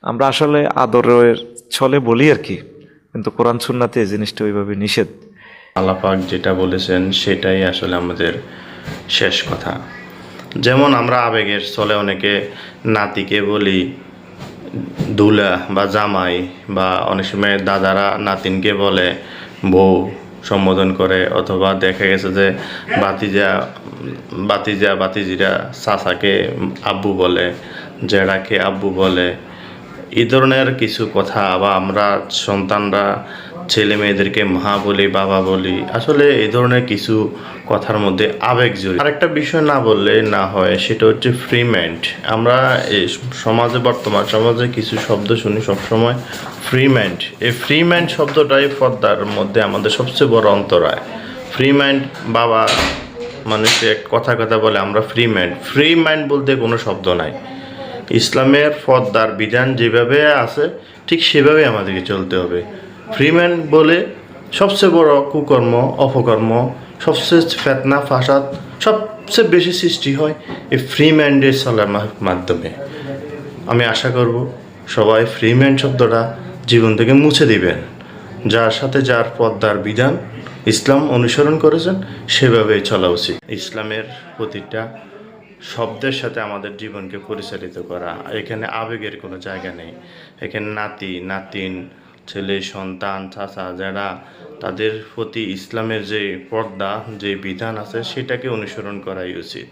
আমরা আসলে আদরের ছলে বলি আর কি, কিন্তু কোরআন সুন্নাতে এই জিনিসটা ওইভাবে নিষেধ। আল্লাহ পাক যেটা বলেছেন সেটাই আসলে আমাদের শেষ কথা। যেমন আমরা আবেগের ছলে অনেকে নাতিকে বলি দুলা বা জামাই, বা অনেক সময় দাদারা নাতিনকে বলে বউ সম্বোধন করে, অথবা দেখা গেছে যে বাতিজিরা চাচাকে আব্বু বলে, জেঠাকে আব্বু বলে। এই ধরনের কিছু কথা, বা আমরা সন্তানরা ছেলে মেয়েদেরকে মা বলি, বাবা বলি। আসলে এই ধরনের কিছু কথার মধ্যে আবেগ জড়িত। আরেকটা বিষয় না বললে না হয়, সেটা হচ্ছে ফ্রি মাইন্ড। আমরা এই সমাজে, বর্তমান সমাজে কিছু শব্দ শুনি সবসময়, ফ্রি মাইন্ড। এই ফ্রি মাইন্ড শব্দটাই পর্দার মধ্যে আমাদের সবচেয়ে বড় অন্তরায়। ফ্রি মাইন্ড, বাবা মানুষে কথা কথা বলে আমরা ফ্রি মাইন্ড। ফ্রি মাইন্ড বলতে কোনো শব্দ নাই। ইসলামের পর্দার বিধান যেভাবে আছে ঠিক সেভাবে আমাদেরকে চলতে হবে। ফ্রি মাইন্ড বলে সবচেয়ে বড় কুকর্ম, অপকর্ম, সবচেয়ে ফেতনা ফাসাদ সবচেয়ে বেশি সৃষ্টি হয় এই ফ্রি মাইন্ডের চলার মাধ্যমে। আমি আশা করব সবাই ফ্রি মাইন্ড শব্দটা জীবন থেকে মুছে দিবেন। যার সাথে যার পর্দার বিধান ইসলাম অনুসরণ করেছেন সেভাবেই চলা উচিত। ইসলামের প্রতিটা শব্দের সাথে আমাদের জীবনকে পরিচালিত করা। এখানে আবেগের কোনো জায়গা নেই। এখানে নাতি নাতিন, ছেলে সন্তান, চাচা, যারা তাদের প্রতি ইসলামের যে পর্দা, যে বিধান আছে সেটাকে অনুসরণ করাই উচিত।